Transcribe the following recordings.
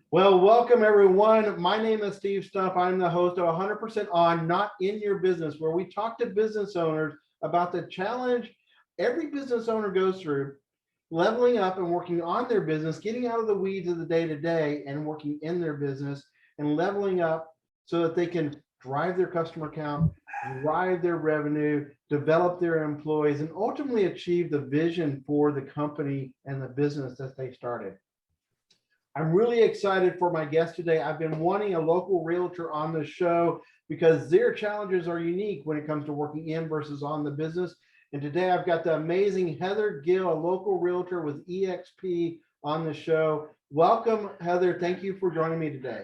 Well, welcome everyone. My name is Steve Stump. I'm the host of 100% On, Not In Your Business, where we talk to business owners about the challenge every business owner goes through, leveling up and working on their business, getting out of the weeds of the day to day and working in their business and leveling up so that they can drive their customer count, drive their revenue, develop their employees, and ultimately achieve the vision for the company and the business that they started. I'm really excited for my guest today. I've been wanting a local realtor on the show because their challenges are unique when it comes to working in versus on the business. And today I've got the amazing Heather Gill, a local realtor with eXp on the show. Welcome, Heather. Thank you for joining me today.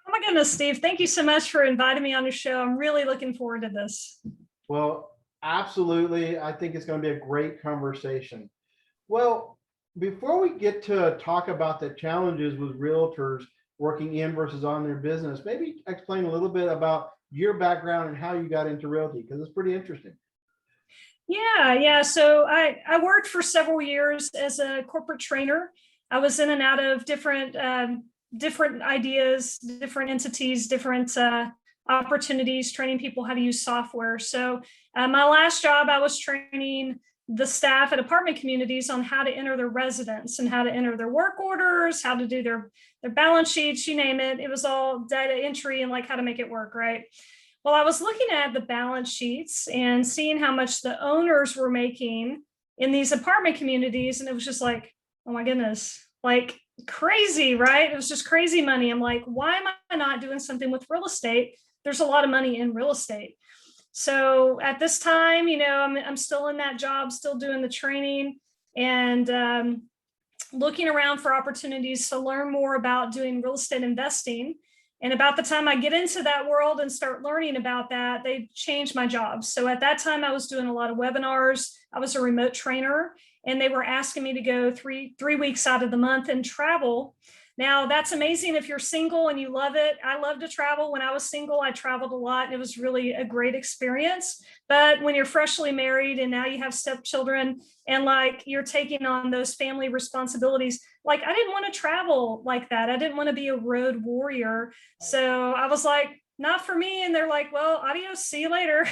Oh my goodness, Steve. Thank you so much for inviting me on your show. I'm really looking forward to this. Well, absolutely. I think it's going to be a great conversation. Well, before we get to talk about the challenges with realtors working in versus on their business, maybe explain a little bit about your background and how you got into realty, because it's pretty interesting. Yeah. So I worked for several years as a corporate trainer. I was in and out of different ideas, different entities, different opportunities, training people how to use software. So my last job, I was training the staff at apartment communities on how to enter their residents and how to enter their work orders, how to do their balance sheets, you name it. It was all data entry and like how to make it work, right? Well, I was looking at the balance sheets and seeing how much the owners were making in these apartment communities. And it was just like, oh my goodness, like crazy, right? It was just crazy money. I'm like, why am I not doing something with real estate? There's a lot of money in real estate. So at this time, I'm still in that job, still doing the training and looking around for opportunities to learn more about doing real estate investing. And about the time I get into that world and start learning about that, they changed my job. So at that time, I was doing a lot of webinars. I was a remote trainer, and they were asking me to go three weeks out of the month and travel. Now, that's amazing if you're single and you love it. I love to travel. When I was single, I traveled a lot. And it was really a great experience. But when you're freshly married and now you have stepchildren and like you're taking on those family responsibilities, like I didn't want to travel like that. I didn't want to be a road warrior. So I was like, not for me. And they're like, well, adios, see you later.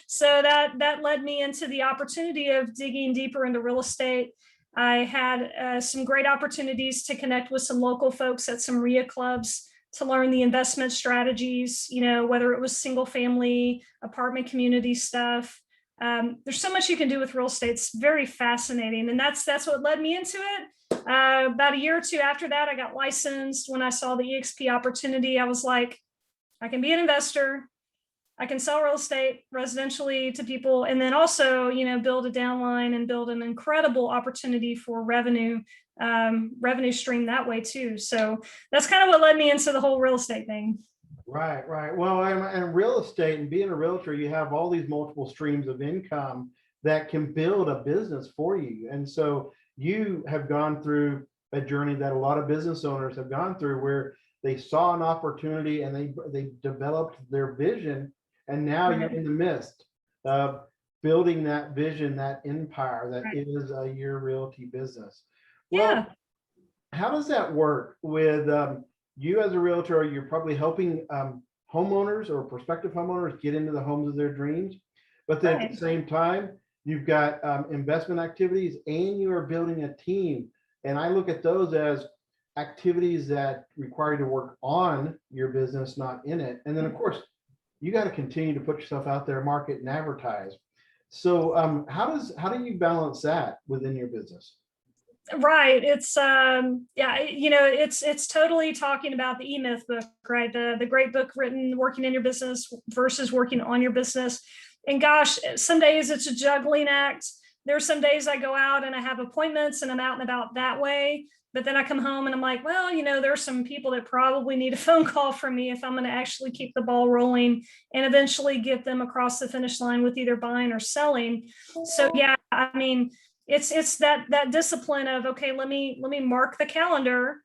So that led me into the opportunity of digging deeper into real estate. I had some great opportunities to connect with some local folks at some RIA clubs to learn the investment strategies, whether it was single family, apartment community stuff. There's so much you can do with real estate. It's very fascinating. And that's what led me into it. About a year or two after that, I got licensed. When I saw the eXp opportunity, I was like, I can be an investor. I can sell real estate residentially to people, and then also, build a downline and build an incredible opportunity for revenue stream that way too. So that's kind of what led me into the whole real estate thing. Right. Well, and real estate and being a realtor, you have all these multiple streams of income that can build a business for you. And so you have gone through a journey that a lot of business owners have gone through, where they saw an opportunity and they developed their vision. And now you're in the midst of building that vision, that empire that is your realty business. Well, how does that work with you as a realtor? You're probably helping homeowners or prospective homeowners get into the homes of their dreams. But then at the same time, you've got investment activities and you are building a team. And I look at those as activities that require you to work on your business, not in it. And then, of course, you got to continue to put yourself out there, market and advertise. So how do you balance that within your business? Right. It's it's totally talking about the E-Myth book, right? The great book written, Working in Your Business versus Working on Your Business. And gosh, some days it's a juggling act. There's some days I go out and I have appointments and I'm out and about that way. But then I come home and I'm like, well, there's some people that probably need a phone call from me if I'm going to actually keep the ball rolling and eventually get them across the finish line with either buying or selling. So yeah, I mean, it's that discipline of, okay, let me mark the calendar.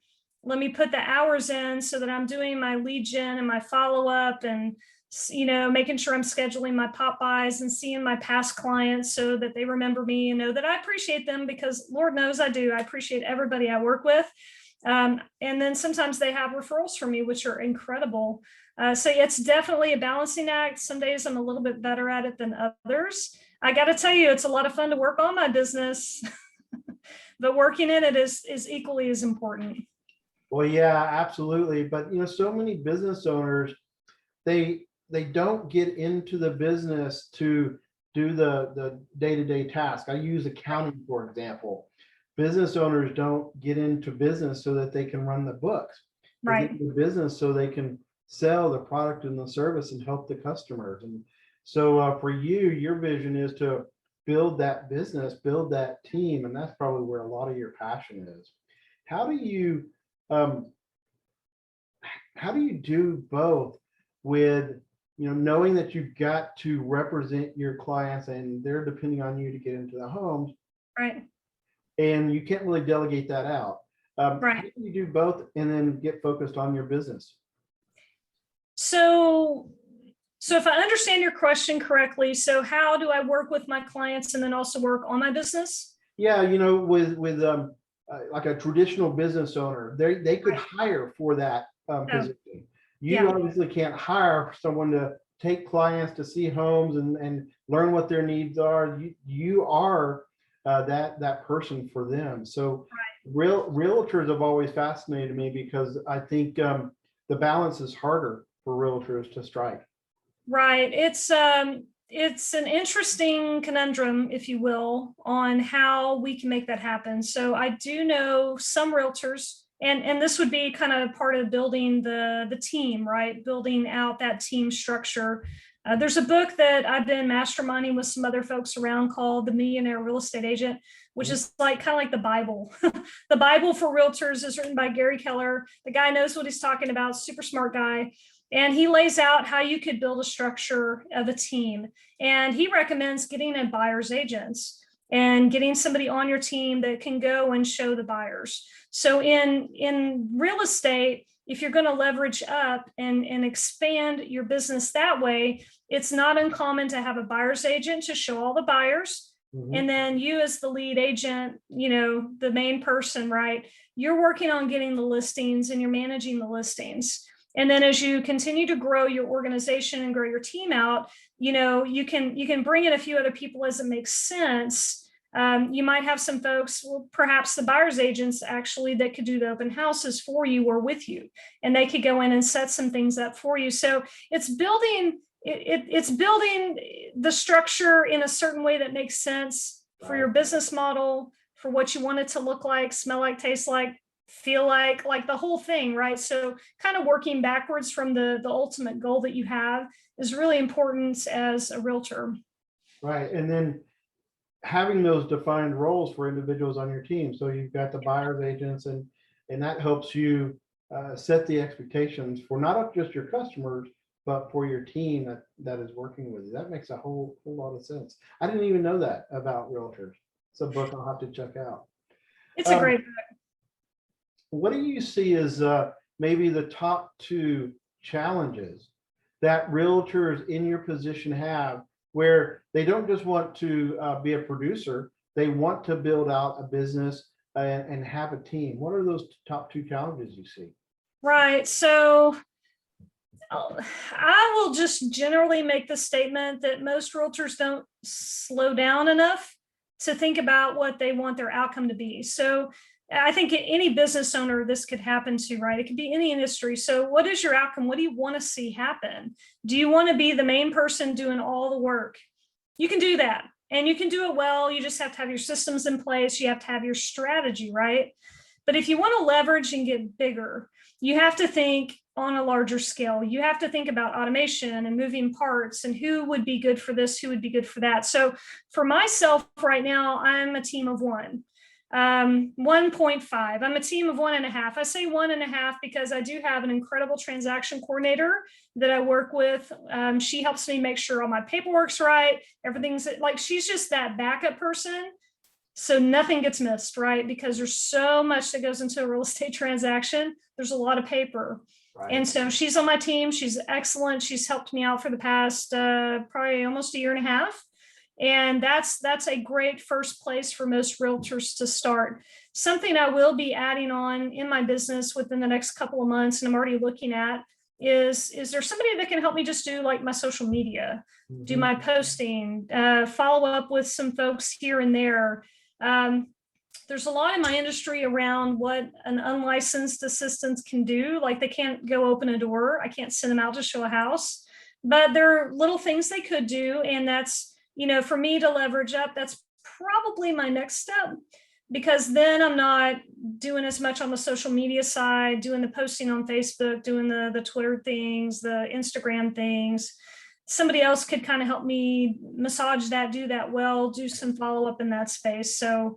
Let me put the hours in so that I'm doing my lead gen and my follow-up and making sure I'm scheduling my pop buys and seeing my past clients so that they remember me and know that I appreciate them, because Lord knows I do. I appreciate everybody I work with. And then sometimes they have referrals from me, which are incredible. So it's definitely a balancing act. Some days I'm a little bit better at it than others. I got to tell you, it's a lot of fun to work on my business, but working in it is equally as important. Well, yeah, absolutely. But so many business owners, they don't get into the business to do the day-to-day task. I use accounting, for example. Business owners don't get into business so that they can run the books. They get Right. into business so they can sell the product and the service and help the customers. And so for you, your vision is to build that business, build that team, and that's probably where a lot of your passion is. How do you um, how do you do both with knowing that you've got to represent your clients and they're depending on you to get into the homes, Right. and you can't really delegate that out? How Right. do you do both and then get focused on your business? So if I understand your question correctly, so how do I work with my clients and then also work on my business? Yeah, with like a traditional business owner, they could Right. hire for that Oh, position. You yeah. obviously can't hire someone to take clients to see homes and learn what their needs are. You are that person for them. So realtors have always fascinated me because I think the balance is harder for realtors to strike. Right. It's an interesting conundrum, if you will, on how we can make that happen. So I do know some realtors, and this would be kind of part of building the team, right? Building out that team structure. There's a book that I've been masterminding with some other folks around called The Millionaire Real Estate Agent, which is like kind of like the Bible. The Bible for realtors is written by Gary Keller. The guy knows what he's talking about, super smart guy. And he lays out how you could build a structure of a team. And he recommends getting a buyer's agents and getting somebody on your team that can go and show the buyers. So in real estate, if you're going to leverage up and expand your business that way, it's not uncommon to have a buyer's agent to show all the buyers. Mhm. And then you as the lead agent, the main person, right? You're working on getting the listings and you're managing the listings. And then as you continue to grow your organization and grow your team out, you can bring in a few other people as it makes sense. You might have some folks, well, perhaps the buyer's agents actually that could do the open houses for you or with you, and they could go in and set some things up for you. So it's building it's building the structure in a certain way that makes sense for your business model, for what you want it to look like, smell like, taste like, feel like the whole thing, right? So kind of working backwards from the ultimate goal that you have is really important as a realtor. Right. And then having those defined roles for individuals on your team. So you've got the buyer's agents, and that helps you set the expectations for not just your customers, but for your team that is working with you. That makes a whole lot of sense. I didn't even know that about realtors. It's a book I'll have to check out. It's a great book. What do you see as maybe the top two challenges that realtors in your position have, where they don't just want to be a producer, they want to build out a business and have a team? What are those top two challenges you see? Right. So I will just generally make the statement that most realtors don't slow down enough to think about what they want their outcome to be. So I think any business owner this could happen to, right? It could be any industry. So what is your outcome? What do you want to see happen? Do you want to be the main person doing all the work? You can do that and you can do it well. You just have to have your systems in place. You have to have your strategy, right? But if you want to leverage and get bigger, you have to think on a larger scale. You have to think about automation and moving parts and who would be good for this, who would be good for that. So for myself right now, I'm a team of one. 1.5. I'm a team of 1.5. I say 1.5 because I do have an incredible transaction coordinator that I work with. She helps me make sure all my paperwork's right. Everything's like, she's just that backup person. So nothing gets missed, right? Because there's so much that goes into a real estate transaction. There's a lot of paper. Right. And so she's on my team. She's excellent. She's helped me out for the past probably almost a year and a half. And that's a great first place for most realtors to start. Something I will be adding on in my business within the next couple of months, and I'm already looking at, is there somebody that can help me just do like my social media, do my posting, follow up with some folks here and there. There's a lot in my industry around what an unlicensed assistant can do. Like they can't go open a door. I can't send them out to show a house, but there are little things they could do. And that's, for me to leverage up, that's probably my next step, because then I'm not doing as much on the social media side, doing the posting on Facebook, doing the Twitter things, the Instagram things. Somebody else could kind of help me massage that, do that well, do some follow up in that space. So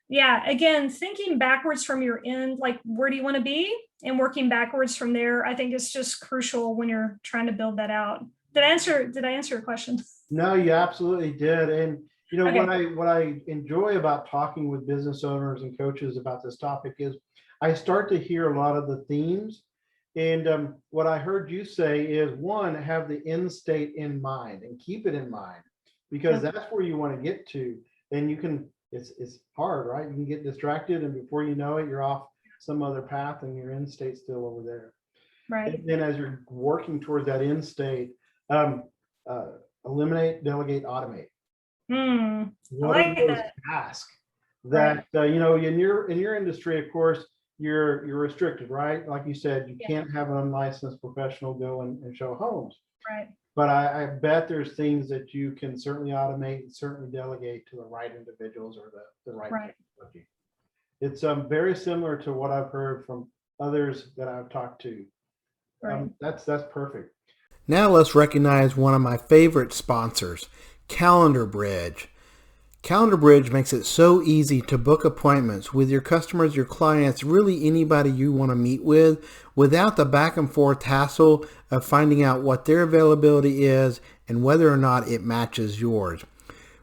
yeah, again, thinking backwards from your end, like where do you want to be, and working backwards from there, I think is just crucial when you're trying to build that out. Did I answer your question? No, you absolutely did. And Okay. what I enjoy about talking with business owners and coaches about this topic is I start to hear a lot of the themes. And what I heard you say is, one, have the end state in mind and keep it in mind, because Yep. that's where you want to get to. And you can, it's hard, right? You can get distracted, and before you know it, you're off some other path and your end state's still over there. Right. And then as you're working towards that end state, um, eliminate, delegate, automate. I What are like those that. tasks Right. that in your industry, of course, you're restricted, right? Like you said, you Yeah. can't have an unlicensed professional go and show homes. Right. But I bet there's things that you can certainly automate and certainly delegate to the right individuals or the right Right. technology. It's very similar to what I've heard from others that I've talked to. Right. That's perfect. Now let's recognize one of my favorite sponsors, Calendar Bridge. Calendar Bridge makes it so easy to book appointments with your customers, your clients, really anybody you want to meet with, without the back and forth hassle of finding out what their availability is and whether or not it matches yours.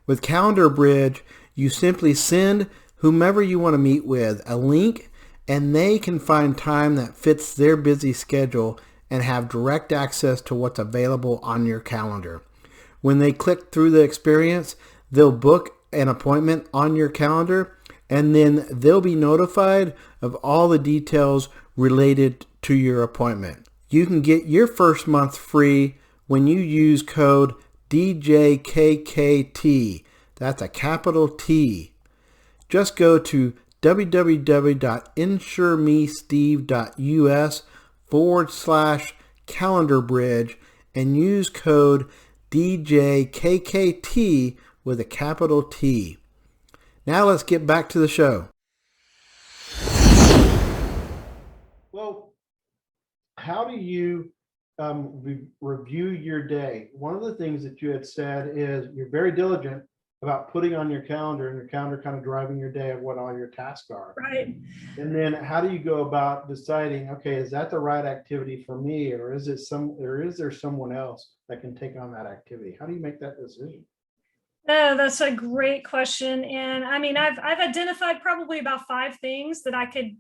With Calendar Bridge, you simply send whomever you want to meet with a link, and they can find time that fits their busy schedule and have direct access to what's available on your calendar. When they click through the experience, they'll book an appointment on your calendar, and then they'll be notified of all the details related to your appointment. You can get your first month free when you use code DJKKT. That's a capital T. Just go to www.insuremesteve.us/calendar bridge and use code DJKKT with a capital T. Now let's get back to the show. Well, how do you review your day? One of the things that you had said is you're very diligent about putting on your calendar, and your calendar kind of driving your day of what all your tasks are. Right. And then how do you go about deciding, okay, is that the right activity for me, or is there someone else that can take on that activity? How do you make that decision? Oh, that's a great question. And I mean, I've identified probably about 5 things that I could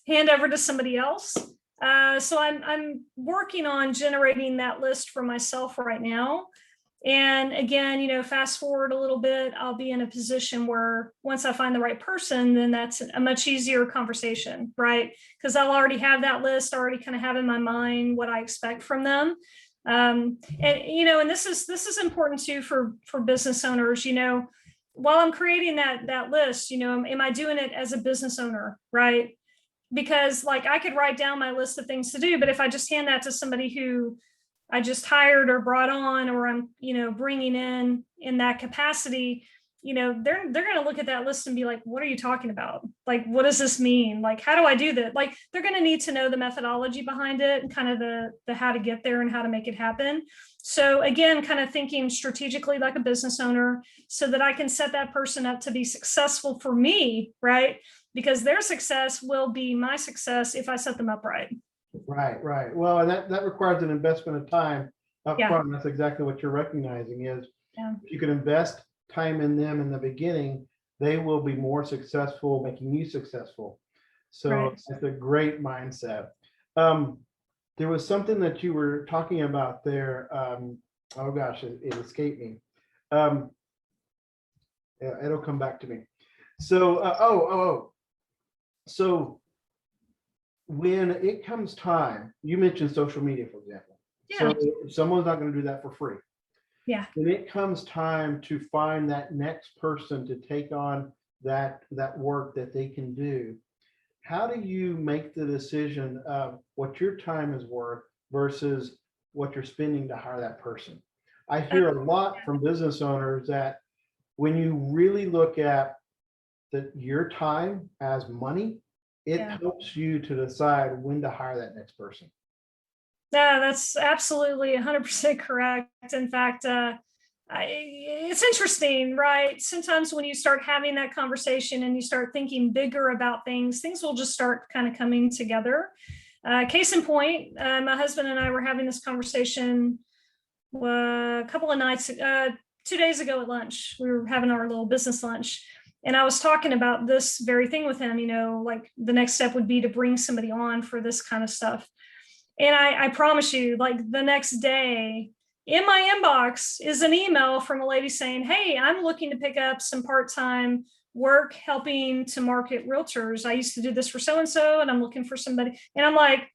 hand over to somebody else. So I'm working on generating that list for myself right now. And again, fast forward a little bit, I'll be in a position where once I find the right person, then that's a much easier conversation, right? Because I'll already have that list, already kind of have in my mind what I expect from them. And this is important too for business owners. While I'm creating that list, am I doing it as a business owner, right? Because like I could write down my list of things to do, but if I just hand that to somebody who I just hired or brought on, or I'm, bringing in that capacity, they're going to look at that list and be like, what are you talking about? Like, what does this mean? Like, how do I do that? Like, they're going to need to know the methodology behind it and kind of the how to get there and how to make it happen. So again, kind of thinking strategically like a business owner so that I can set that person up to be successful for me, right? Because their success will be my success if I set them up right. Right. Well, and that requires an investment of time up Yeah. front. That's exactly what you're recognizing is if you can invest time in them in the beginning, they will be more successful, making you successful. So Right. it's a great mindset. There was something that you were talking about there. Oh gosh, it escaped me. Um, yeah, it'll come back to me. So, so when it comes time, you mentioned social media, for example. Yeah. So someone's not going to do that for free. Yeah. When it comes time to find that next person to take on that work that they can do, how do you make the decision of what your time is worth versus what you're spending to hire that person? I hear a lot from business owners that when you really look at your time as money, it Yeah. helps you to decide when to hire that next person. Yeah, that's absolutely 100% correct. In fact, it's interesting, right? Sometimes when you start having that conversation and you start thinking bigger about things, things will just start kind of coming together. Case in point, my husband and I were having this conversation a couple of nights, 2 days ago at lunch. We were having our little business lunch. And I was talking about this very thing with him, like the next step would be to bring somebody on for this kind of stuff. And I promise you, like the next day in my inbox is an email from a lady saying, hey, I'm looking to pick up some part-time work helping to market realtors. I used to do this for so-and-so, and I'm looking for somebody. And I'm like,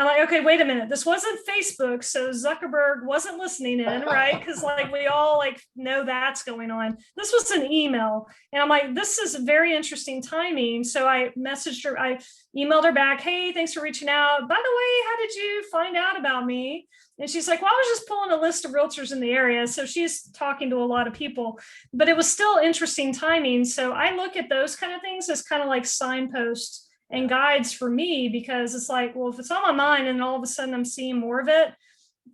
okay, wait a minute. This wasn't Facebook, so Zuckerberg wasn't listening in, right? Because like we all like know that's going on. This was an email, and I'm like, this is very interesting timing. So I messaged her, I emailed her back, hey, thanks for reaching out. By the way, how did you find out about me? And she's like, well, I was just pulling a list of realtors in the area. So she's talking to a lot of people, but it was still interesting timing. So I look at those kind of things as kind of like signposts and guides for me, because it's like, well, if it's on my mind and all of a sudden I'm seeing more of it,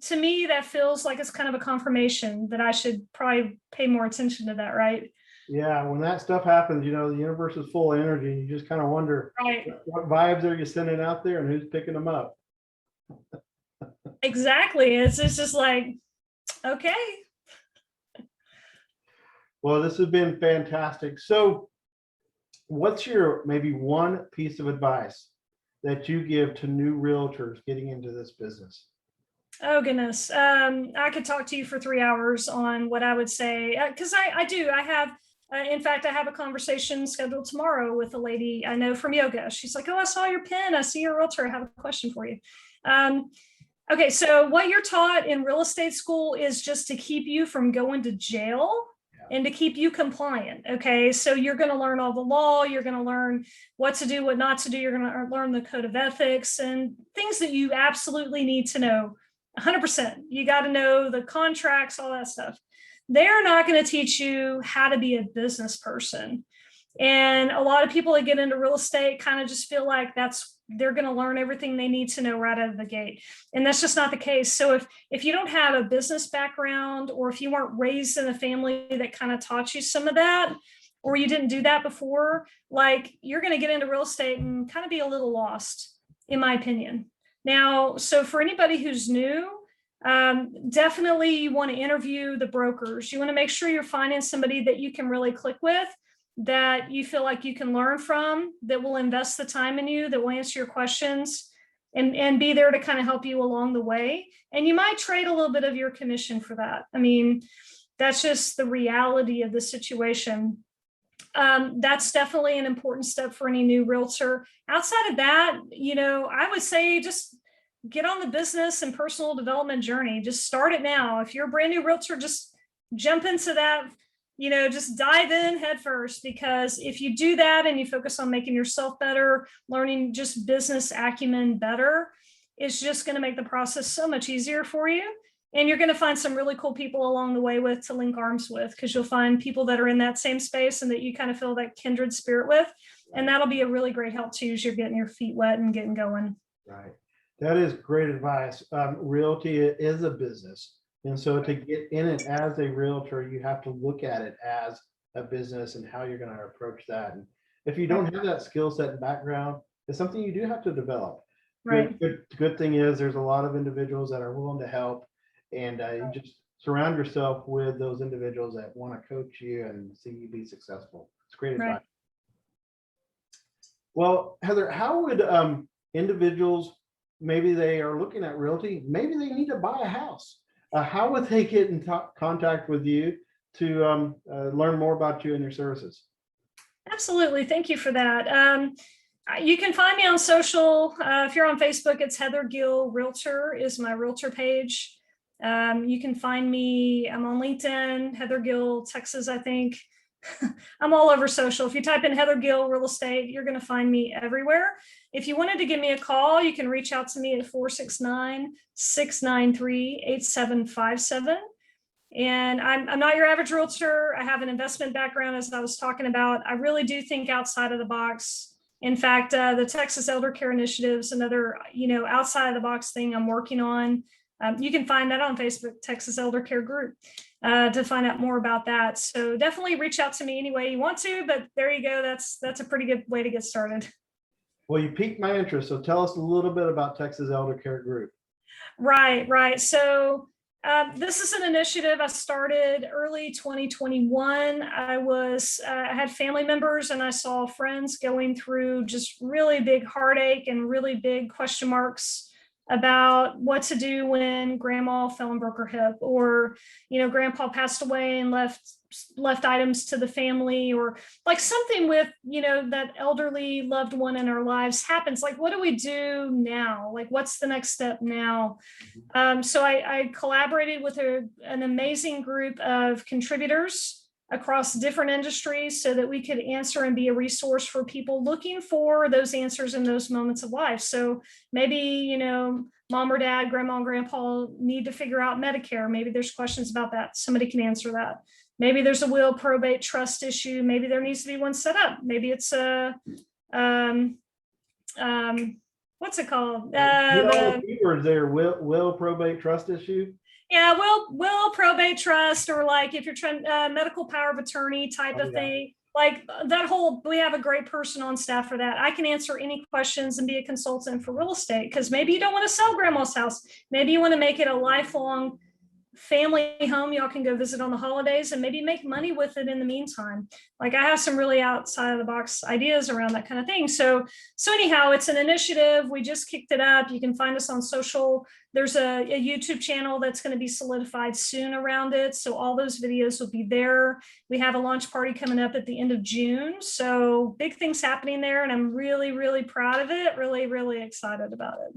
to me, that feels like it's kind of a confirmation that I should probably pay more attention to that, right? Yeah, when that stuff happens, the universe is full of energy. You just kind of wonder Right. what vibes are you sending out there and who's picking them up. Exactly. It's just like, okay. Well, this has been fantastic. So what's your maybe one piece of advice that you give to new realtors getting into this business? Oh goodness. I could talk to you for 3 hours on what I would say, because I have, in fact, I have a conversation scheduled tomorrow with a lady I know from yoga. She's like, oh, I saw your pin. I see you're a realtor. I have a question for you. Okay, so what you're taught in real estate school is just to keep you from going to jail and to keep you compliant. Okay, so you're going to learn all the law, you're going to learn what to do, what not to do, you're going to learn the code of ethics and things that you absolutely need to know. 100%. You got to know the contracts, all that stuff. They're not going to teach you how to be a business person. And a lot of people that get into real estate kind of just feel like they're going to learn everything they need to know right out of the gate. And that's just not the case. So if you don't have a business background, or if you weren't raised in a family that kind of taught you some of that, or you didn't do that before, like you're going to get into real estate and kind of be a little lost, in my opinion. Now, so for anybody who's new, definitely you want to interview the brokers. You want to make sure you're finding somebody that you can really click with, that you feel like you can learn from, that will invest the time in you, that will answer your questions and be there to kind of help you along the way. And you might trade a little bit of your commission for that. I mean, that's just the reality of the situation. That's definitely an important step for any new realtor. Outside of that, I would say just get on the business and personal development journey. Just start it now. If you're a brand new realtor, just jump into that, just dive in head first, because if you do that and you focus on making yourself better, learning just business acumen better, it's just going to make the process so much easier for you. And you're going to find some really cool people along the way to link arms with, because you'll find people that are in that same space and that you kind of feel that kindred spirit with. And that'll be a really great help too, as you're getting your feet wet and getting going. Right. That is great advice. Realty is a business. And so to get in it as a realtor, you have to look at it as a business and how you're going to approach that. And if you don't have that skill set and background, it's something you do have to develop. Right. Good thing is there's a lot of individuals that are willing to help, and you just surround yourself with those individuals that want to coach you and see you be successful. It's great advice. Right. Well, Heather, how would individuals, maybe they are looking at realty, maybe they need to buy a house. How would they get in contact with you to learn more about you and your services? Absolutely. Thank you for that. You can find me on social. If you're on Facebook, it's Heather Gill Realtor is my realtor page. You can find me. I'm on LinkedIn, Heather Gill, Texas, I think. I'm all over social. If you type in Heather Gill Real Estate, you're going to find me everywhere. If you wanted to give me a call, you can reach out to me at 469-693-8757. And I'm not your average realtor. I have an investment background, as I was talking about. I really do think outside of the box. In fact, the Texas Elder Care Initiative is another, outside of the box thing I'm working on. You can find that on Facebook, Texas Elder Care Group, to find out more about that. So definitely reach out to me any way you want to, but there you go. That's a pretty good way to get started. Well, you piqued my interest. So tell us a little bit about Texas Elder Care Group. Right. So this is an initiative I started early 2021. I had family members and I saw friends going through just really big heartache and really big question marks about what to do when grandma fell and broke her hip, or grandpa passed away and left items to the family, or like something with that elderly loved one in our lives happens. Like, what do we do now? Like, what's the next step now? So I collaborated with an amazing group of contributors across different industries so that we could answer and be a resource for people looking for those answers in those moments of life. So maybe, mom or dad, grandma and grandpa need to figure out Medicare. Maybe there's questions about that. Somebody can answer that. Maybe there's a will, probate, trust issue. Maybe there needs to be one set up. Maybe it's a, what's it called? The keywords there: will, probate, trust issue. Yeah, will, probate, trust, or like if you're trying medical power of attorney type of thing. Like that whole, we have a great person on staff for that. I can answer any questions and be a consultant for real estate, because maybe you don't want to sell grandma's house. Maybe you want to make it a lifelong family home y'all can go visit on the holidays and maybe make money with it in the meantime. Like, I have some really outside of the box ideas around that kind of thing. So anyhow, it's an initiative. We just kicked it up. You can find us on social. There's a YouTube channel that's going to be solidified soon around it. So all those videos will be there. We have a launch party coming up at the end of June. So big things happening there. And I'm really, really proud of it. Really, really excited about it.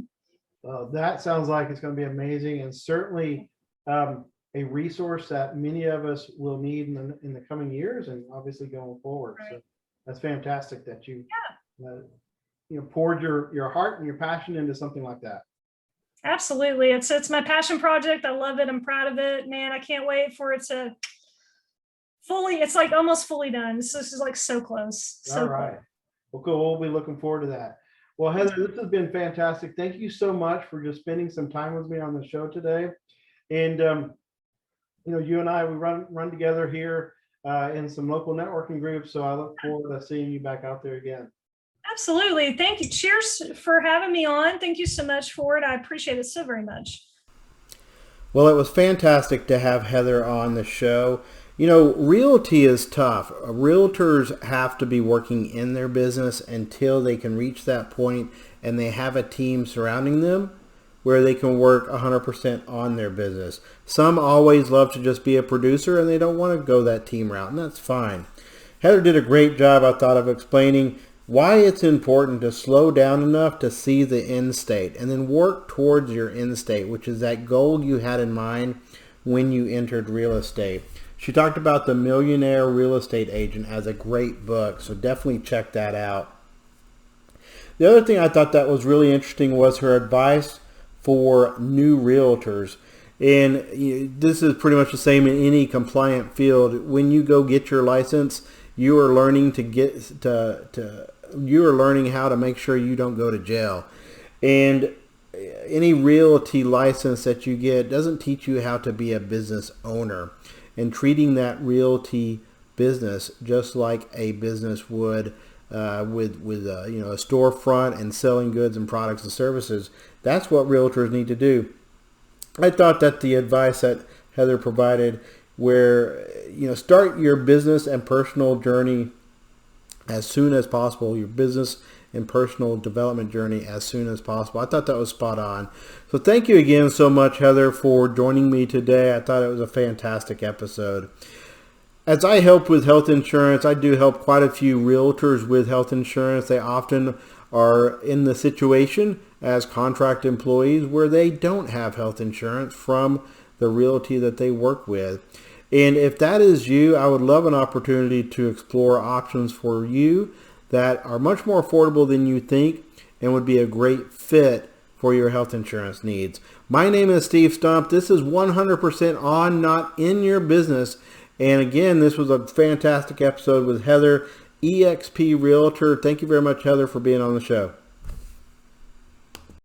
That sounds like it's going to be amazing, and certainly a resource that many of us will need in the coming years, and obviously going forward. Right. So that's fantastic that you poured your heart and your passion into something like that. Absolutely. It's my passion project. I love it. I'm proud of it, man. I can't wait for it to it's like almost fully done. This is like so close. All right. Close. Well, cool. We'll be looking forward to that. Well, Heather, this has been fantastic. Thank you so much for just spending some time with me on the show today. And, you and I, we run together here in some local networking groups. So I look forward to seeing you back out there again. Absolutely. Thank you. Cheers for having me on. Thank you so much for it. I appreciate it so very much. Well, it was fantastic to have Heather on the show. Realty is tough. Realtors have to be working in their business until they can reach that point and they have a team surrounding them where they can work 100% on their business. Some always love to just be a producer and they don't want to go that team route, and that's fine. Heather did a great job, I thought, of explaining why it's important to slow down enough to see the end state and then work towards your end state, which is that goal you had in mind when you entered real estate. She talked about The Millionaire Real Estate Agent as a great book, so definitely check that out. The other thing I thought that was really interesting was her advice for new realtors. And this is pretty much the same in any compliant field. When you go get your license, you are learning you are learning how to make sure you don't go to jail. And any realty license that you get doesn't teach you how to be a business owner, and treating that realty business just like a business would with a storefront and selling goods and products and services. That's what realtors need to do. I thought that the advice that Heather provided, where start your business and personal journey as soon as possible, your business and personal development journey as soon as possible. I thought that was spot on. So thank you again so much, Heather, for joining me today. I thought it was a fantastic episode. As I help with health insurance, I do help quite a few realtors with health insurance. They often are in the situation as contract employees where they don't have health insurance from the realty that they work with. And if that is you, I would love an opportunity to explore options for you that are much more affordable than you think and would be a great fit for your health insurance needs. My name is Steve Stump. This is 100% on, not in your business. And again, this was a fantastic episode with Heather, eXp Realtor. Thank you very much, Heather, for being on the show.